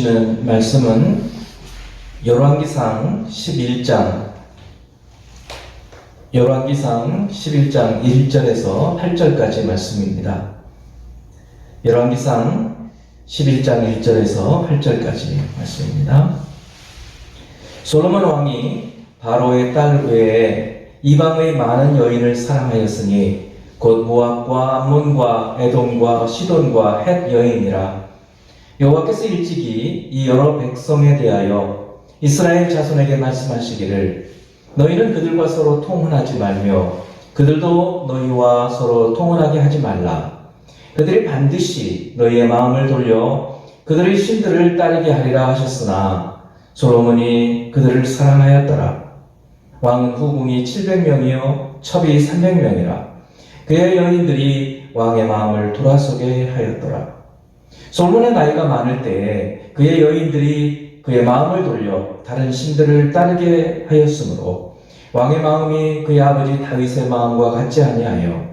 주시는 말씀은 열왕기상 11장 1절에서 8절까지 말씀입니다. 열왕기상 11장 1절에서 8절까지 말씀입니다. 솔로몬 왕이 바로의 딸 외에 이방의 많은 여인을 사랑하였으니 곧 모압과 암몬과 에돔과 시돈과 헷 여인이라. 여호와께서 일찍이 이 여러 백성에 대하여 이스라엘 자손에게 말씀하시기를 너희는 그들과 서로 통혼하지 말며 그들도 너희와 서로 통혼하게 하지 말라. 그들이 반드시 너희의 마음을 돌려 그들의 신들을 따르게 하리라 하셨으나 솔로몬이 그들을 사랑하였더라. 왕은 후궁이 700명이요 첩이 300명이라. 그의 여인들이 왕의 마음을 돌아서게 하였더라. 솔로몬의 나이가 많을 때에 그의 여인들이 그의 마음을 돌려 다른 신들을 따르게 하였으므로 왕의 마음이 그의 아버지 다윗의 마음과 같지 아니하여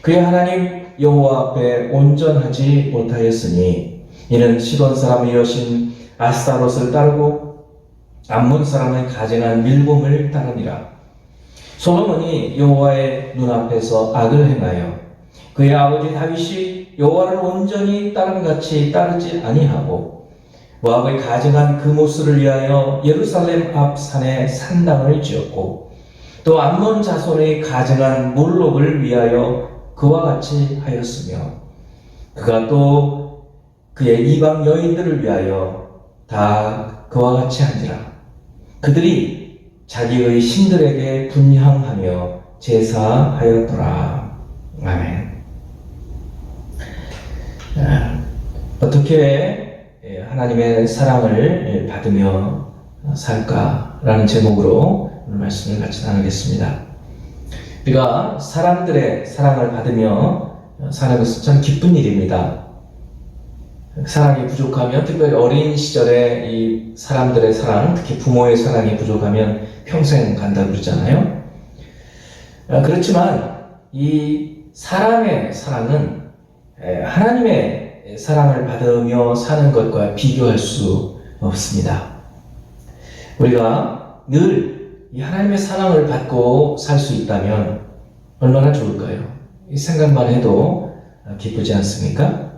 그의 하나님 여호와 앞에 온전하지 못하였으니 이는 시돈 사람의 여신 아스타롯을 따르고 암몬 사람의 가증한 밀곰을 따르니라. 솔로몬이 여호와의 눈앞에서 악을 행하여 그의 아버지 다윗이 여호와를 온전히 따름같이 따르지 아니하고 모압의 가증한 그모스를 위하여 예루살렘 앞 산에 산당을 지었고 또 암몬 자손의 가증한 몰록을 위하여 그와 같이 하였으며 그가 또 그의 이방 여인들을 위하여 다 그와 같이 한지라. 그들이 자기의 신들에게 분향하며 제사하였더라. 아멘. 어떻게 하나님의 사랑을 받으며 살까라는 제목으로 오늘 말씀을 같이 나누겠습니다. 우리가 사람들의 사랑을 받으며 사는 것은 참 기쁜 일입니다. 사랑이 부족하면, 특별히 어린 시절에 이 사람들의 사랑, 특히 부모의 사랑이 부족하면 평생 간다고 그러잖아요. 그렇지만 이 사람의 사랑은 하나님의 사랑을 받으며 사는 것과 비교할 수 없습니다. 우리가 늘 이 하나님의 사랑을 받고 살 수 있다면 얼마나 좋을까요? 이 생각만 해도 기쁘지 않습니까?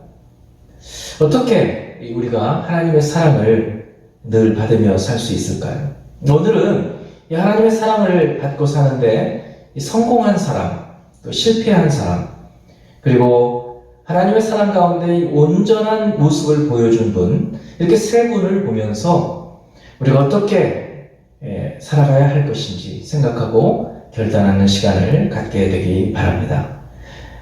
어떻게 우리가 하나님의 사랑을 늘 받으며 살 수 있을까요? 오늘은 이 하나님의 사랑을 받고 사는데 성공한 사람, 또 실패한 사람, 그리고 하나님의 사랑 가운데 온전한 모습을 보여준 분, 이렇게 세 분을 보면서 우리가 어떻게 살아가야 할 것인지 생각하고 결단하는 시간을 갖게 되기 바랍니다.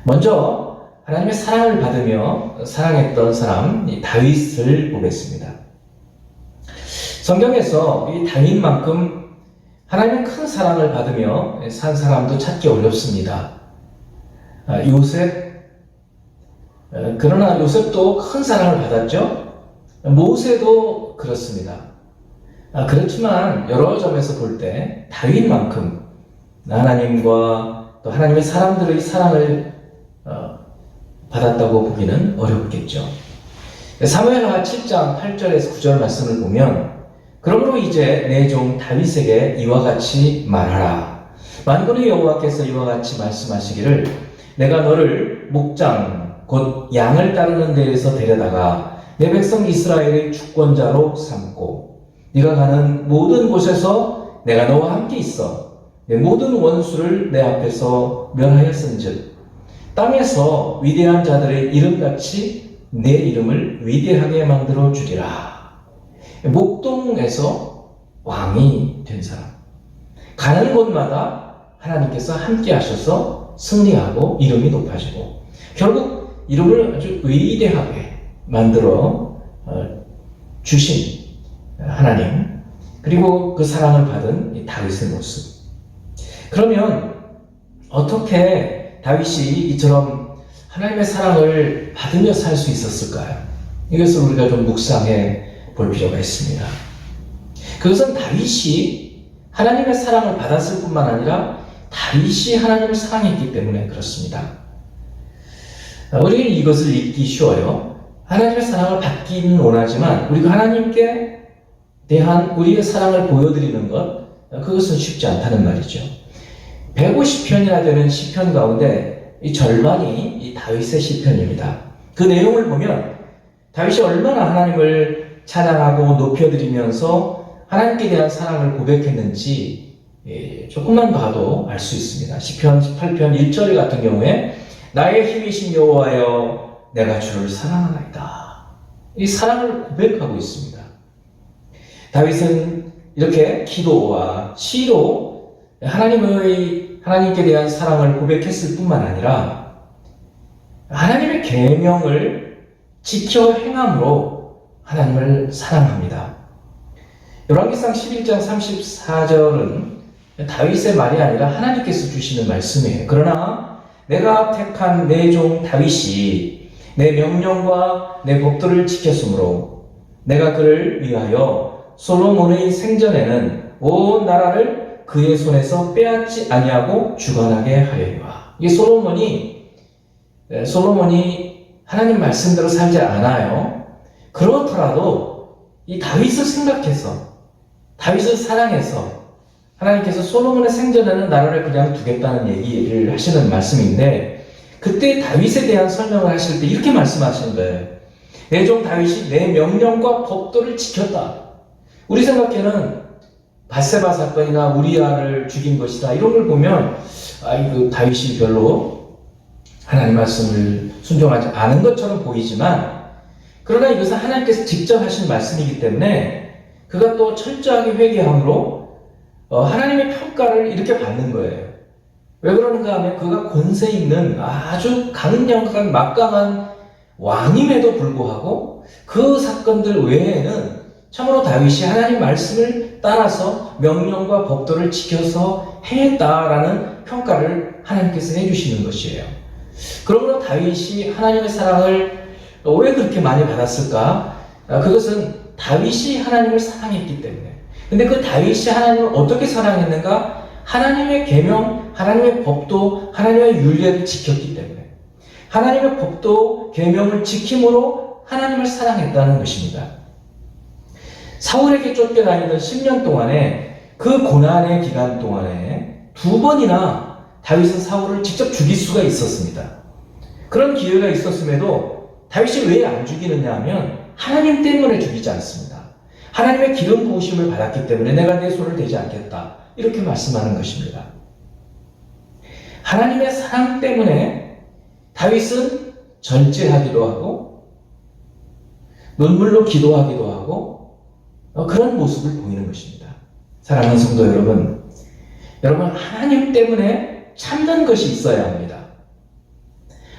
먼저 하나님의 사랑을 받으며 사랑했던 사람, 이 다윗을 보겠습니다. 성경에서 이 다윗만큼 하나님의 큰 사랑을 받으며 산 사람도 찾기 어렵습니다. 요셉, 그러나 요셉도 큰 사랑을 받았죠. 모세도 그렇습니다. 그렇지만 여러 점에서 볼 때 다윗만큼 하나님과 또 하나님의 사람들의 사랑을 받았다고 보기는 어렵겠죠. 사무엘하 7장 8절에서 9절 말씀을 보면 그러므로 이제 내 종 다윗에게 이와 같이 말하라. 만군의 여호와께서 이와 같이 말씀하시기를 내가 너를 목장 곧 양을 따르는 데에서 데려다가 내 백성 이스라엘의 주권자로 삼고 네가 가는 모든 곳에서 내가 너와 함께 있어 내 모든 원수를 내 앞에서 멸하였은즉 땅에서 위대한 자들의 이름같이 내 이름을 위대하게 만들어 주리라. 목동에서 왕이 된 사람, 가는 곳마다 하나님께서 함께 하셔서 승리하고 이름이 높아지고 결국 이름을 아주 위대하게 만들어 주신 하나님, 그리고 그 사랑을 받은 이 다윗의 모습. 그러면 어떻게 다윗이 이처럼 하나님의 사랑을 받으며 살 수 있었을까요? 이것을 우리가 좀 묵상해 볼 필요가 있습니다. 그것은 다윗이 하나님의 사랑을 받았을 뿐만 아니라 다윗이 하나님을 사랑했기 때문에 그렇습니다. 우리는 이것을 읽기 쉬워요. 하나님의 사랑을 받기는 원하지만 우리가 하나님께 대한 우리의 사랑을 보여드리는 것, 그것은 쉽지 않다는 말이죠. 150편이나 되는 시편 가운데 이 절반이 이 다윗의 시편입니다. 그 내용을 보면 다윗이 얼마나 하나님을 찬양하고 높여드리면서 하나님께 대한 사랑을 고백했는지 조금만 봐도 알 수 있습니다. 시편 18편 1절 같은 경우에 나의 힘이신 여호와여 내가 주를 사랑하나이다. 이 사랑을 고백하고 있습니다. 다윗은 이렇게 기도와 시로 하나님께 대한 사랑을 고백했을 뿐만 아니라 하나님의 계명을 지켜 행함으로 하나님을 사랑합니다. 열왕기상 11장 34절은 다윗의 말이 아니라 하나님께서 주시는 말씀이에요. 그러나 내가 택한 내 종 다윗이 내 명령과 내 법도를 지켰으므로 내가 그를 위하여 솔로몬의 생전에는 온 나라를 그의 손에서 빼앗지 아니하고 주관하게 하려니와. 이 솔로몬이 하나님 말씀대로 살지 않아요. 그렇더라도 이 다윗을 생각해서, 다윗을 사랑해서 하나님께서 솔로몬의 생전에는 나라를 그냥 두겠다는 얘기를 하시는 말씀인데, 그때 다윗에 대한 설명을 하실 때 이렇게 말씀하시는 거예요. 내 종 다윗이 내 명령과 법도를 지켰다. 우리 생각에는 밧세바 사건이나 우리아를 죽인 것이다, 이런 걸 보면 이거 다윗이 별로 하나님 말씀을 순종하지 않은 것처럼 보이지만, 그러나 이것은 하나님께서 직접 하신 말씀이기 때문에 그가 또 철저하게 회개함으로 하나님의 평가를 이렇게 받는 거예요. 왜 그러는가 하면 그가 권세 있는 아주 강력한 막강한 왕임에도 불구하고 그 사건들 외에는 참으로 다윗이 하나님 말씀을 따라서 명령과 법도를 지켜서 행했다라는 평가를 하나님께서 해주시는 것이에요. 그러므로 다윗이 하나님의 사랑을 왜 그렇게 많이 받았을까? 그것은 다윗이 하나님을 사랑했기 때문에. 근데 그 다윗이 하나님을 어떻게 사랑했는가? 하나님의 계명, 하나님의 법도, 하나님의 율례를 지켰기 때문에. 하나님의 법도, 계명을 지킴으로 하나님을 사랑했다는 것입니다. 사울에게 쫓겨다니던 10년 동안에, 그 고난의 기간 동안에 2번이나 다윗은 사울을 직접 죽일 수가 있었습니다. 그런 기회가 있었음에도 다윗이 왜 안 죽이느냐 하면 하나님 때문에 죽이지 않습니다. 하나님의 기름 부으심을 받았기 때문에 내가 내 손을 대지 않겠다, 이렇게 말씀하는 것입니다. 하나님의 사랑 때문에 다윗은 절제하기도 하고 눈물로 기도하기도 하고 그런 모습을 보이는 것입니다. 사랑하는 성도 여러분, 하나님 때문에 참는 것이 있어야 합니다.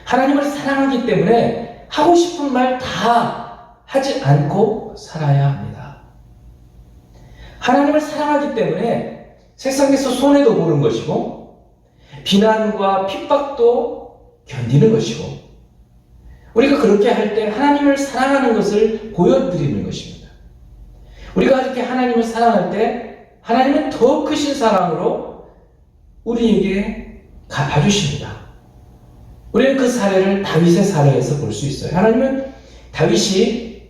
하나님을 사랑하기 때문에 하고 싶은 말 다 하지 않고 살아야 합니다. 하나님을 사랑하기 때문에 세상에서 손해도 보는 것이고 비난과 핍박도 견디는 것이고, 우리가 그렇게 할 때 하나님을 사랑하는 것을 보여드리는 것입니다. 우리가 이렇게 하나님을 사랑할 때 하나님은 더 크신 사랑으로 우리에게 갚아주십니다. 우리는 그 사례를 다윗의 사례에서 볼 수 있어요. 하나님은 다윗이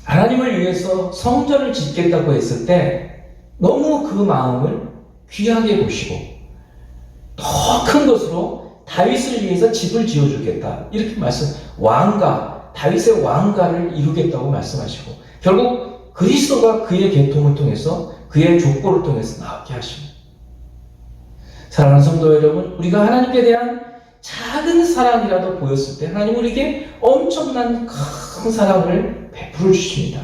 하나님을 위해서 성전을 짓겠다고 했을 때 너무 그 마음을 귀하게 보시고 더 큰 것으로 다윗을 위해서 집을 지어주겠다, 이렇게 다윗의 왕가를 이루겠다고 말씀하시고, 결국 그리스도가 그의 계통을 통해서, 그의 족보를 통해서 나오게 하십니다. 사랑하는 성도 여러분, 우리가 하나님께 대한 작은 사랑이라도 보였을 때 하나님 우리에게 엄청난 큰 사랑을 베풀어 주십니다.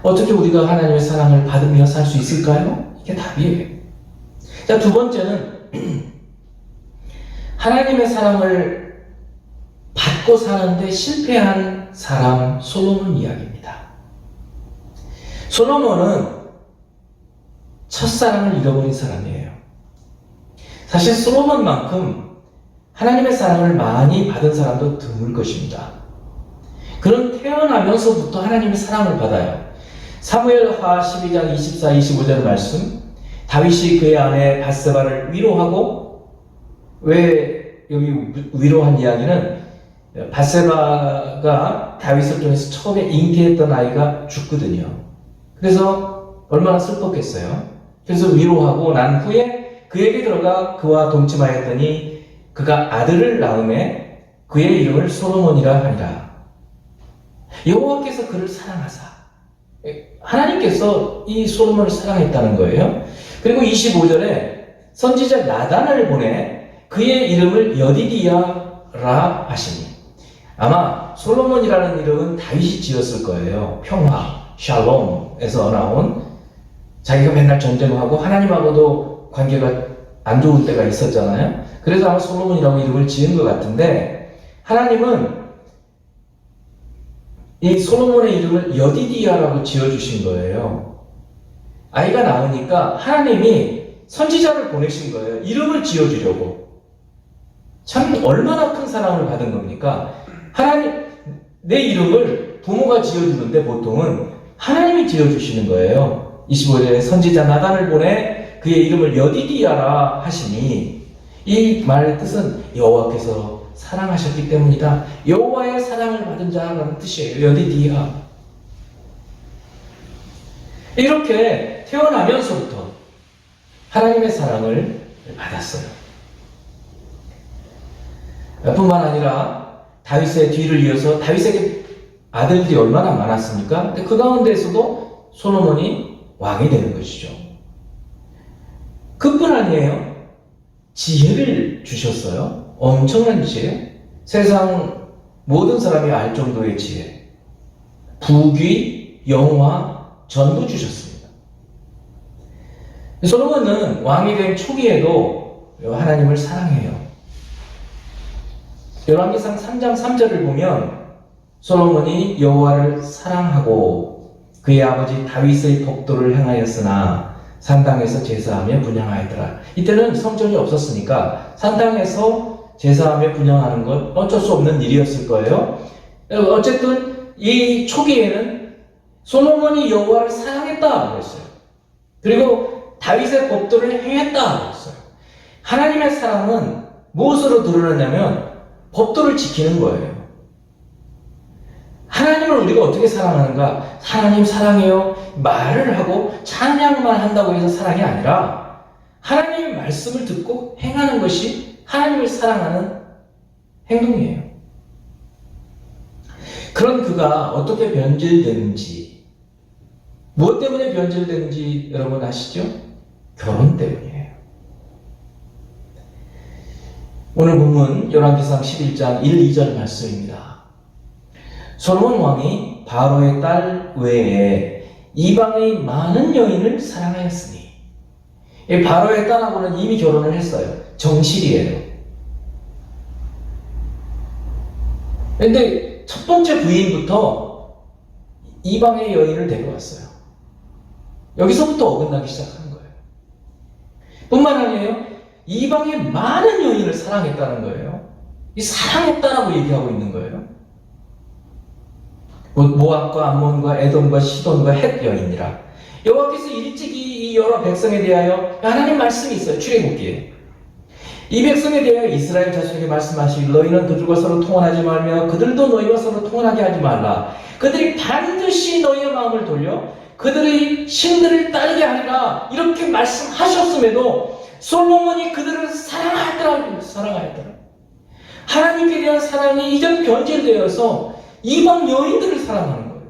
어떻게 우리가 하나님의 사랑을 받으며 살 수 있을까요? 이게 답이에요. 자, 두 번째는 하나님의 사랑을 받고 사는데 실패한 사람, 솔로몬 이야기입니다. 솔로몬은 첫사랑을 잃어버린 사람이에요. 사실 솔로몬만큼 하나님의 사랑을 많이 받은 사람도 드물 것입니다. 그는 태어나면서부터 하나님의 사랑을 받아요. 사무엘하 12장 24, 25절 말씀, 다윗이 그의 아내 밧세바를 위로하고, 왜 여기 위로한 이야기는 밧세바가 다윗을 통해서 처음에 잉태했던 아이가 죽거든요. 그래서 얼마나 슬펐겠어요. 그래서 위로하고 난 후에 그에게 들어가 그와 동침하였더니 그가 아들을 낳음에 그의 이름을 솔로몬이라 하니라. 여호와께서 그를 사랑하사, 하나님께서 이 솔로몬을 사랑했다는 거예요. 그리고 25절에 선지자 나단을 보내 그의 이름을 여디디야라 하시니, 아마 솔로몬이라는 이름은 다윗이 지었을 거예요. 평화, 샬롬에서 나온, 자기가 맨날 전쟁하고 하나님하고도 관계가 안 좋을 때가 있었잖아요. 그래서 아마 솔로몬이라고 이름을 지은 것 같은데, 하나님은 이 솔로몬의 이름을 여디디야라고 지어주신 거예요. 아이가 낳으니까 하나님이 선지자를 보내신 거예요. 이름을 지어주려고. 참 얼마나 큰 사랑을 받은 겁니까? 하나님, 내 이름을 부모가 지어주는데 보통은 하나님이 지어주시는 거예요. 25절에 선지자 나단을 보내 그의 이름을 여디디야라 하시니, 이 말의 뜻은 여호와께서 사랑하셨기 때문이다. 여호와의 사랑을 받은 자라는 뜻이에요. 여디디야. 이렇게 태어나면서부터 하나님의 사랑을 받았어요. 뿐만 아니라 다윗의 뒤를 이어서 다윗에게 아들들이 얼마나 많았습니까? 근데 그 가운데에서도 솔로몬이 왕이 되는 것이죠. 그뿐 아니에요. 지혜를 주셨어요. 엄청난 지혜. 세상 모든 사람이 알 정도의 지혜. 부귀, 영화 전부 주셨습니다. 솔로몬은 왕이 된 초기에도 하나님을 사랑해요. 열왕기상 3장 3절을 보면 솔로몬이 여호와를 사랑하고 그의 아버지 다윗의 법도를 행하였으나 산당에서 제사하며 분향하였더라. 이때는 성전이 없었으니까 산당에서 제사하며 분향하는 건 어쩔 수 없는 일이었을 거예요. 어쨌든 이 초기에는 솔로몬이 여호와를 사랑했다 그랬어요. 그리고 다윗의 법도를 행했다 그랬어요. 하나님의 사랑은 무엇으로 드러나냐면 법도를 지키는 거예요. 하나님을 우리가 어떻게 사랑하는가? 하나님 사랑해요 말을 하고 찬양만 한다고 해서 사랑이 아니라 하나님의 말씀을 듣고 행하는 것이 하나님을 사랑하는 행동이에요. 그런 그가 어떻게 변질되는지, 무엇 때문에 변질되는지 여러분 아시죠? 결혼 때문이에요. 오늘 본문 열왕기상 11장 1, 2절 말씀입니다. 솔로몬 왕이 바로의 딸 외에 이방의 많은 여인을 사랑하였으니, 이 바로의 딸하고는 이미 결혼을 했어요. 정실이에요. 그런데 첫 번째 부인부터 이방의 여인을 데려왔어요. 여기서부터 어긋나기 시작하는 거예요. 뿐만 아니에요. 이방의 많은 여인을 사랑했다는 거예요. 이 사랑했다라고 얘기하고 있는 거예요. 모압과 암몬과 에돔과 시돈과 헷 여인이라. 여호와께서 일찍이 이 여러 백성에 대하여 하나님 말씀이 있어요. 출애굽기에. 이 백성에 대하여 이스라엘 자손에게 말씀하시길 너희는 그들과 서로 통혼하지 말며 그들도 너희와 서로 통혼하게 하지 말라. 그들이 반드시 너희의 마음을 돌려 그들의 신들을 따르게 하리라. 이렇게 말씀하셨음에도 솔로몬이 그들을 사랑하였더라. 하나님께 대한 사랑이 이전 변질되어서 이방 여인들을 사랑하는 거예요.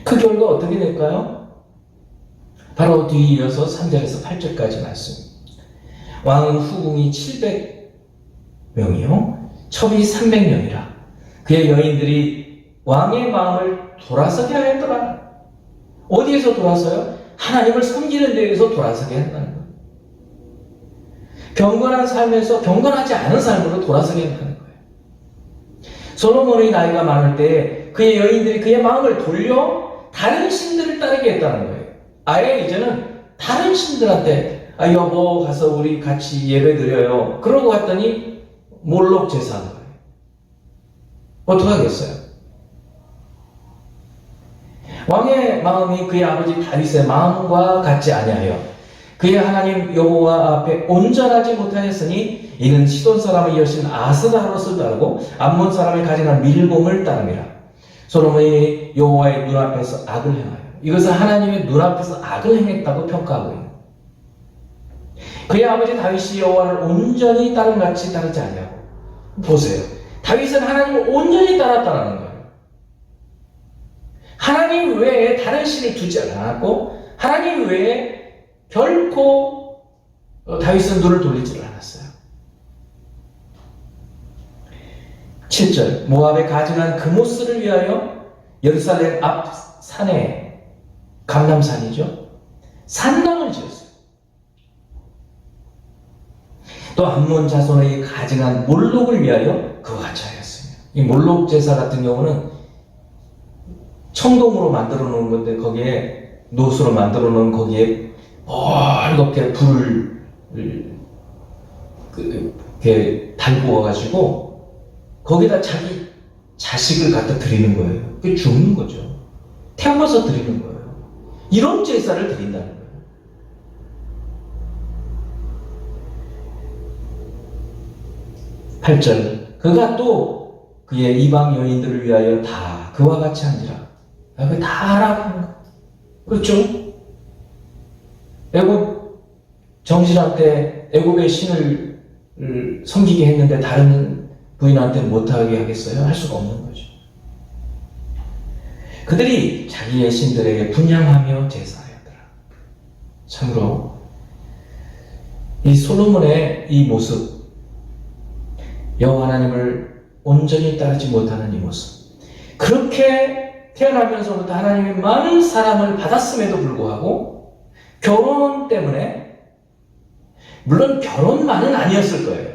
그 결과 어떻게 될까요? 바로 뒤에 이어서 3절에서 8절까지 말씀. 왕은 후궁이 700명이요 첩이 300명이라. 그의 여인들이 왕의 마음을 돌아서게 하였더라. 어디에서 돌아서요? 하나님을 섬기는 데에서 돌아서게 한다는 거예요. 경건한 삶에서 경건하지 않은 삶으로 돌아서게 한다는 거예요. 솔로몬의 나이가 많을 때 그의 여인들이 그의 마음을 돌려 다른 신들을 따르게 했다는 거예요. 아예 이제는 다른 신들한테 여보 가서 우리 같이 예배 드려요. 그러고 갔더니 몰록 제사한 거예요. 어떡하겠어요? 왕의 마음이 그의 아버지 다윗의 마음과 같지 아니하여 그의 하나님 여호와 앞에 온전하지 못하였으니 이는 시돈 사람의 여신 아스다롯을 따르고 암몬 사람의 가증한 밀곰을 따릅니다. 솔로몬이 여호와의 눈앞에서 악을 행하여 이것은 하나님의 눈앞에서 악을 행했다고 평가하고 있는 그의 아버지 다윗이 여호와를 온전히 따름같이 따르지 아니하고 보세요. 다윗은 하나님을 온전히 따랐다는 거예요. 하나님 외에 다른 신을 두지 않았고 하나님 외에 결코 다윗은 눈을 돌리지를 않았어요. 7절 모압의 가증한 그모스를 위하여 예루살렘 앞 산에 감람산이죠. 산당을 지었어요. 또 암몬 자손의 가증한 몰록을 위하여 그와 같이 하였으며 이 몰록 제사 같은 경우는 청동으로 만들어 놓은 건데 거기에 노수로 만들어 놓은 거기에 멀겋게 불을 이렇게 달고 와가지고 거기다 자기 자식을 갖다 드리는 거예요. 그게 죽는 거죠. 태워서 드리는 거예요. 이런 제사를 드린다는 거예요. 8절 그가 또 그의 이방 여인들을 위하여 다 그와 같이 한지라. 그거 다 하라고 하는 거. 그렇죠? 애굽 정실한테 애굽의 신을 섬기게 했는데 다른 부인한테 못하게 하겠어요? 할 수가 없는 거죠. 그들이 자기의 신들에게 분향하며 제사하였더라. 참으로 이 솔로몬의 이 모습, 여호와 하나님을 온전히 따르지 못하는 이 모습, 그렇게 태어나면서부터 하나님의 많은 사랑을 받았음에도 불구하고 결혼 때문에, 물론 결혼만은 아니었을 거예요.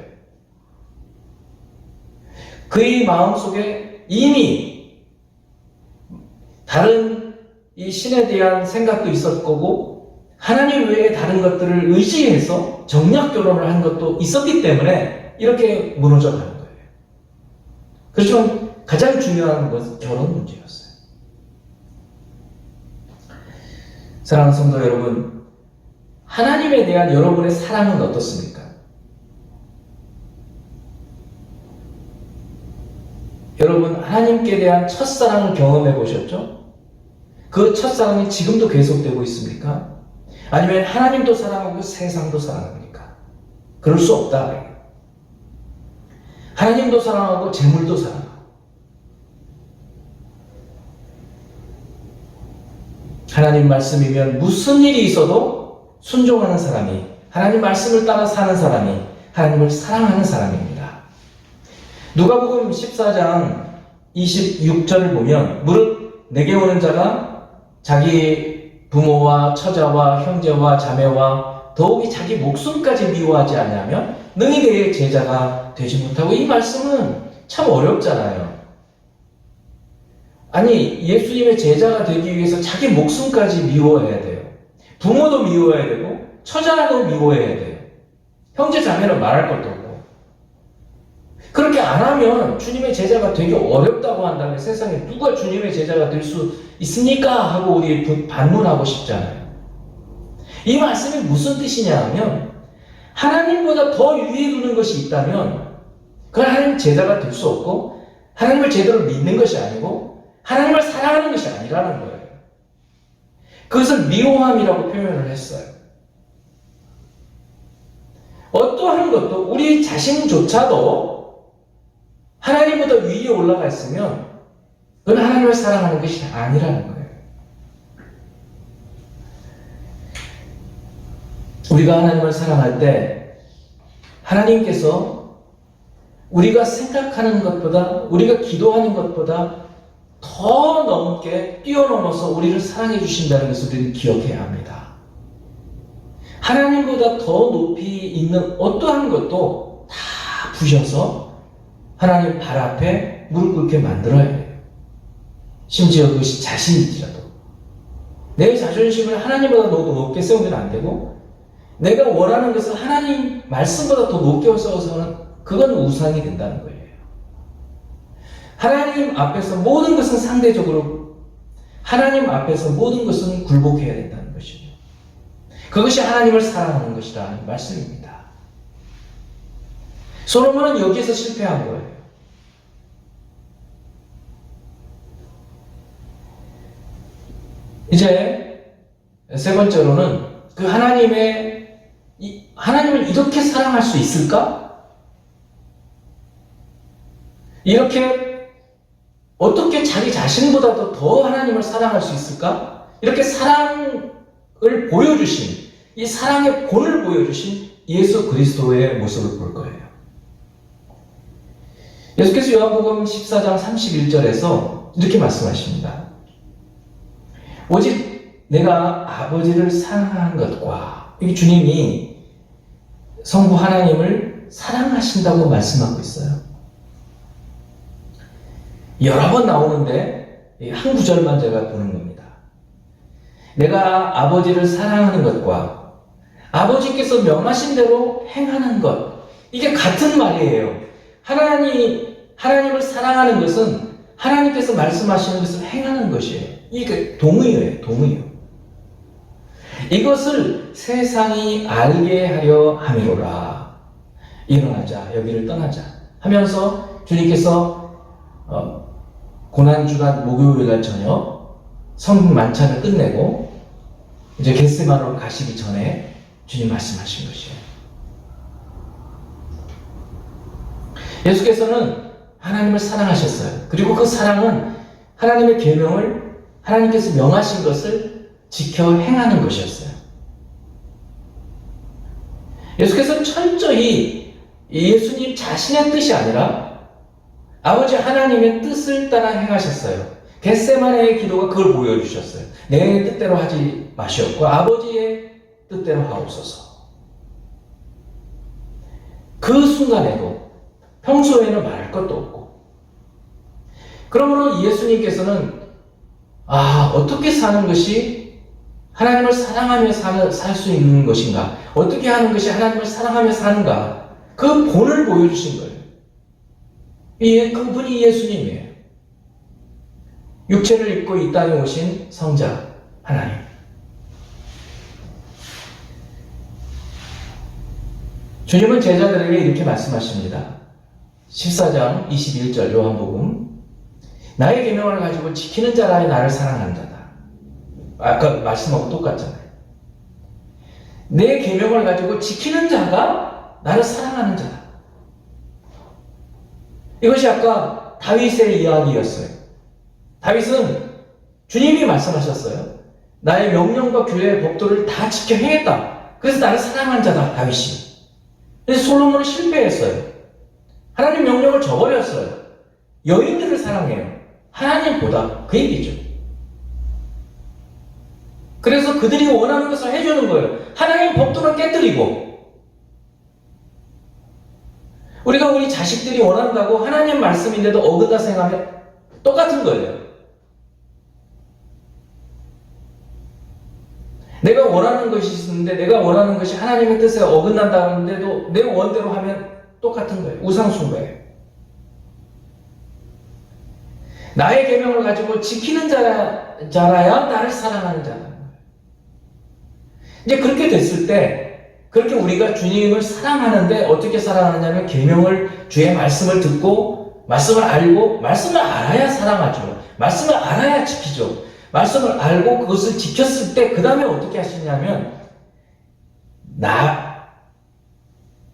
그의 마음속에 이미 다른 이 신에 대한 생각도 있었을 거고 하나님 외에 다른 것들을 의지해서 정략 결혼을 한 것도 있었기 때문에 이렇게 무너져 가는 거예요. 그렇지만 가장 중요한 것은 결혼 문제였어요. 사랑하는 성도 여러분, 하나님에 대한 여러분의 사랑은 어떻습니까? 여러분, 하나님께 대한 첫사랑을 경험해 보셨죠? 그 첫사랑이 지금도 계속되고 있습니까? 아니면 하나님도 사랑하고 세상도 사랑합니까? 그럴 수 없다. 하나님도 사랑하고 재물도 사랑하고 하나님 말씀이면 무슨 일이 있어도 순종하는 사람이, 하나님 말씀을 따라 사는 사람이 하나님을 사랑하는 사람입니다. 누가복음 14장 26절을 보면 무릇 내게 오는 자가 자기 부모와 처자와 형제와 자매와 더욱이 자기 목숨까지 미워하지 않으면 능히 내 제자가 되지 못하고, 이 말씀은 참 어렵잖아요. 아니, 예수님의 제자가 되기 위해서 자기 목숨까지 미워해야 돼요. 부모도 미워해야 되고 처자도 미워해야 돼요. 형제 자매는 말할 것도 없고. 그렇게 안 하면 주님의 제자가 되기 어렵다고 한다면 세상에 누가 주님의 제자가 될 수 있습니까? 하고 우리 반문하고 싶잖아요. 이 말씀이 무슨 뜻이냐 하면 하나님보다 더 위에 두는 것이 있다면 그건 하나님 제자가 될 수 없고 하나님을 제대로 믿는 것이 아니고 하나님을 사랑하는 것이 아니라는 거예요. 그것을 미워함이라고 표현을 했어요. 어떠한 것도 우리 자신조차도 하나님보다 위에 올라가 있으면 그건 하나님을 사랑하는 것이 아니라는 거예요. 우리가 하나님을 사랑할 때 하나님께서 우리가 생각하는 것보다, 우리가 기도하는 것보다 더 넘게 뛰어넘어서 우리를 사랑해 주신다는 것을 우리는 기억해야 합니다. 하나님보다 더 높이 있는 어떠한 것도 다 부셔서 하나님 발 앞에 무릎 꿇게 만들어야 돼요. 심지어 그것이 자신일지라도. 내 자존심을 하나님보다 더 높게 세우면 안 되고, 내가 원하는 것을 하나님 말씀보다 더 높게 세워서는 그건 우상이 된다는 거예요. 하나님 앞에서 모든 것은 상대적으로, 하나님 앞에서 모든 것은 굴복해야 된다는 것이죠. 그것이 하나님을 사랑하는 것이라는 말씀입니다. 솔로몬은 여기에서 실패한 거예요. 이제 세 번째로는 그 하나님을 이렇게 사랑할 수 있을까? 이렇게 어떻게 자기 자신보다도 더 하나님을 사랑할 수 있을까? 이렇게 사랑을 보여주신, 이 사랑의 본을 보여주신 예수 그리스도의 모습을 볼 거예요. 예수께서 요한복음 14장 31절에서 이렇게 말씀하십니다. 오직 내가 아버지를 사랑한 것과, 이 주님이 성부 하나님을 사랑하신다고 말씀하고 있어요. 여러 번 나오는데 한 구절만 제가 보는 겁니다. 내가 아버지를 사랑하는 것과 아버지께서 명하신 대로 행하는 것, 이게 같은 말이에요. 하나님을 사랑하는 것은 하나님께서 말씀하시는 것을 행하는 것이에요. 이게 동의어예요. 동의어. 이것을 세상이 알게 하려 함이로라. 일어나자, 여기를 떠나자 하면서 주님께서 고난주간 목요일날 저녁 성금 만찬을 끝내고 이제 겟세마네로 가시기 전에 주님 말씀하신 것이에요. 예수께서는 하나님을 사랑하셨어요. 그리고 그 사랑은 하나님의 계명을, 하나님께서 명하신 것을 지켜 행하는 것이었어요. 예수께서는 철저히 예수님 자신의 뜻이 아니라 아버지 하나님의 뜻을 따라 행하셨어요. 겟세마네의 기도가 그걸 보여주셨어요. 내 뜻대로 하지 마시옵고 아버지의 뜻대로 하옵소서. 그 순간에도 평소에는 말할 것도 없고, 그러므로 예수님께서는 어떻게 사는 것이 하나님을 사랑하며 살 수 있는 것인가, 어떻게 하는 것이 하나님을 사랑하며 사는가, 그 본을 보여주신 거예요. 그분이 예수님이에요. 육체를 입고 이 땅에 오신 성자 하나님. 주님은 제자들에게 이렇게 말씀하십니다. 14장 21절 요한복음. 나의 계명을 가지고 지키는 자라야 나를 사랑하는 자다. 아까 말씀하고 똑같잖아요. 내 계명을 가지고 지키는 자가 나를 사랑하는 자다. 이것이 아까 다윗의 이야기였어요. 다윗은 주님이 말씀하셨어요. 나의 명령과 규례의 법도를 다 지켜 행했다. 그래서 나를 사랑한 자다, 다윗이. 그래서 솔로몬은 실패했어요. 하나님 명령을 저버렸어요. 여인들을 사랑해요. 하나님보다, 그 얘기죠. 그래서 그들이 원하는 것을 해주는 거예요. 하나님 법도는 깨뜨리고, 우리가 우리 자식들이 원한다고 하나님 말씀인데도 어긋나 생각하면 똑같은 거예요. 내가 원하는 것이 있는데 내가 원하는 것이 하나님의 뜻에 어긋난다는데도 내 원대로 하면 똑같은 거예요. 우상숭 거예요. 나의 계명을 가지고 지키는 자라야 나를 사랑하는 자라는 거예요. 이제 그렇게 됐을 때, 그렇게 우리가 주님을 사랑하는데 어떻게 사랑하느냐면 계명을, 주의 말씀을 듣고 말씀을 알고, 말씀을 알아야 사랑하죠. 말씀을 알아야 지키죠. 말씀을 알고 그것을 지켰을 때 그 다음에 어떻게 하시냐면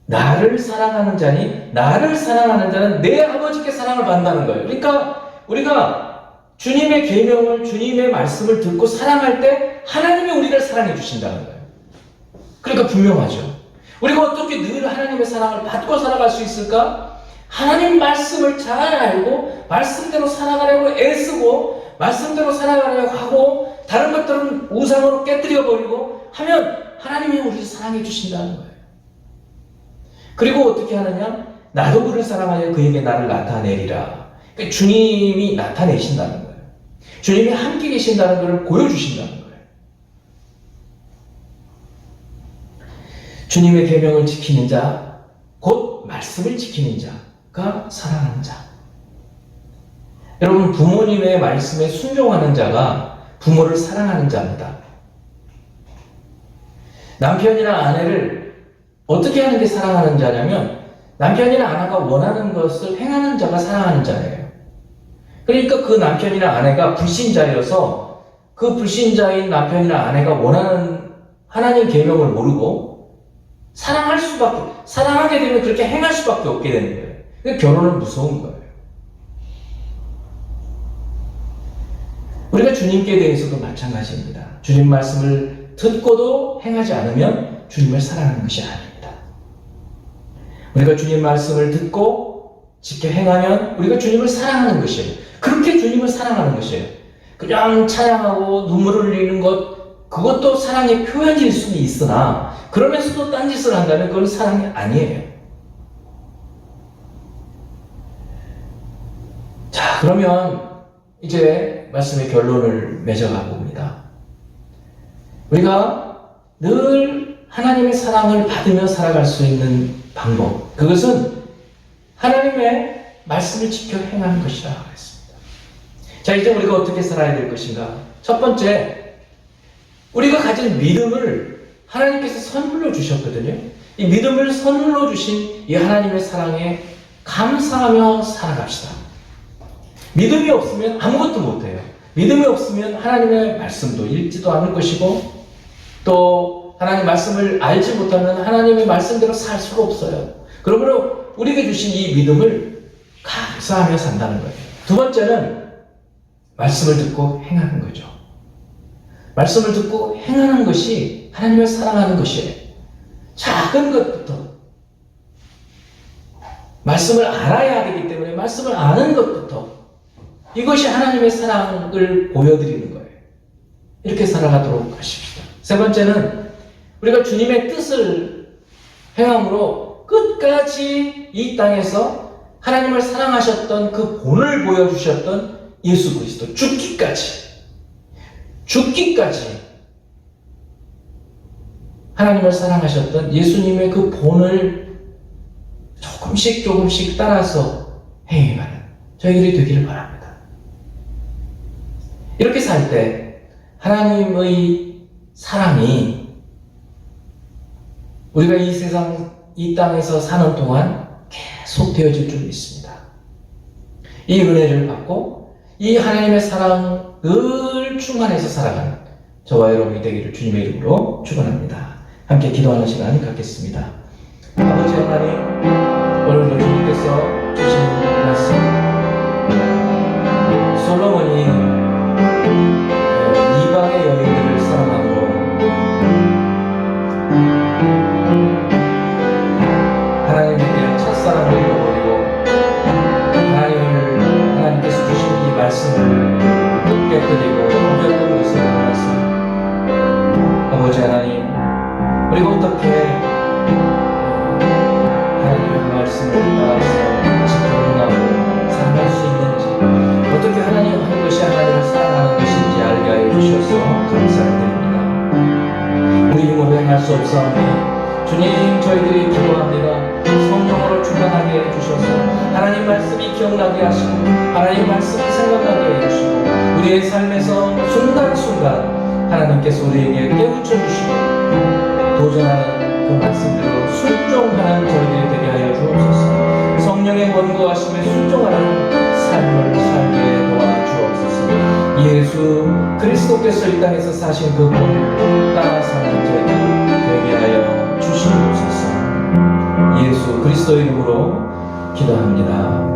나를 사랑하는 자니, 나를 사랑하는 자는 내 아버지께 사랑을 받는다는 거예요. 그러니까 우리가 주님의 계명을, 주님의 말씀을 듣고 사랑할 때 하나님이 우리를 사랑해 주신다는 거예요. 그러니까 분명하죠. 우리가 어떻게 늘 하나님의 사랑을 받고 살아갈 수 있을까? 하나님 말씀을 잘 알고 말씀대로 살아가려고 애쓰고 말씀대로 살아가려고 하고 다른 것들은 우상으로 깨뜨려 버리고 하면 하나님이 우리를 사랑해 주신다는 거예요. 그리고 어떻게 하느냐? 나도 그를 사랑하여 그에게 나를 나타내리라. 그러니까 주님이 나타내신다는 거예요. 주님이 함께 계신다는 것을 보여주신다는 거예요. 주님의 계명을 지키는 자, 곧 말씀을 지키는 자가 사랑하는 자. 여러분, 부모님의 말씀에 순종하는 자가 부모를 사랑하는 자입니다. 남편이나 아내를 어떻게 하는 게 사랑하는 자냐면 남편이나 아내가 원하는 것을 행하는 자가 사랑하는 자예요. 그러니까 그 남편이나 아내가 불신자여서 그 불신자인 남편이나 아내가 원하는 하나님 계명을 모르고 사랑하게 되면 그렇게 행할 수밖에 없게 되는 거예요. 그러니까 결혼은 무서운 거예요. 우리가 주님께 대해서도 마찬가지입니다. 주님 말씀을 듣고도 행하지 않으면 주님을 사랑하는 것이 아닙니다. 우리가 주님 말씀을 듣고 지켜 행하면 우리가 주님을 사랑하는 것이에요. 그렇게 주님을 사랑하는 것이에요. 그냥 찬양하고 눈물을 흘리는 것, 그것도 사랑의 표현일 수는 있으나 그러면서도 딴짓을 한다면 그건 사랑이 아니에요. 자, 그러면 이제 말씀의 결론을 맺어가 봅니다. 우리가 늘 하나님의 사랑을 받으며 살아갈 수 있는 방법, 그것은 하나님의 말씀을 지켜 행하는 것이라 했습니다. 자, 이제 우리가 어떻게 살아야 될 것인가? 첫 번째, 우리가 가진 믿음을 하나님께서 선물로 주셨거든요. 이 믿음을 선물로 주신 이 하나님의 사랑에 감사하며 살아갑시다. 믿음이 없으면 아무것도 못해요. 믿음이 없으면 하나님의 말씀도 읽지도 않을 것이고 또 하나님 말씀을 알지 못하면 하나님의 말씀대로 살 수가 없어요. 그러므로 우리에게 주신 이 믿음을 감사하며 산다는 거예요. 두 번째는 말씀을 듣고 행하는 거죠. 말씀을 듣고 행하는 것이 하나님을 사랑하는 것이에요. 작은 것부터 말씀을 알아야 되기 때문에 말씀을 아는 것부터 이것이 하나님의 사랑을 보여드리는 거예요. 이렇게 살아가도록 하십시다. 세 번째는 우리가 주님의 뜻을 행함으로 끝까지 이 땅에서 하나님을 사랑하셨던 그 본을 보여주셨던 예수 그리스도 죽기까지 하나님을 사랑하셨던 예수님의 그 본을 조금씩 따라서 행해가는 저희들이 되기를 바랍니다. 이렇게 살 때 하나님의 사랑이 우리가 이 세상, 이 땅에서 사는 동안 계속 되어질 줄 믿습니다. 이 은혜를 받고 이 하나님의 사랑을 충만해서 살아가는 저와 여러분이 되기를 주님의 이름으로 축원합니다. 함께 기도하는 시간 갖겠습니다. 아버지 하나님, 오늘도 주님께서 주신 말씀, 솔로몬이 이방의 여인들을 사랑함으로 하나님에 대한 첫사랑을 잃어버리고 하나님께서 주신 이 말씀을 깨뜨리고 어겼던 것을 보면서 아버지 하나님, 우리가 어떻게 하나님의 말씀을 따라서 지켜나가고 살아갈 수 있는지, 어떻게 하나님 한 것이 하나님을 사랑하는 것인지 알게 하여 주셔서 감사드립니다. 우리 힘으로 행할 수 없사오니 주님, 저희들이 기도합니다. 성령으로 충만하게 해주셔서 하나님 말씀이 기억나게 하시고 하나님 말씀을 생각나게 해주시고 우리의 삶에서 순간순간 하나님께서 우리에게 깨우쳐 주시고 도전하는 그 말씀대로 순종하는 저희들이 되게 하여 주옵소서. 성령의 권고하심에 순종하는 삶을 살게 도와주옵소서. 예수 그리스도께서 이 땅에서 사신 그 본을 따라 사는 저희들 되게 하여 주시옵소서. 예수 그리스도 이름으로 기도합니다.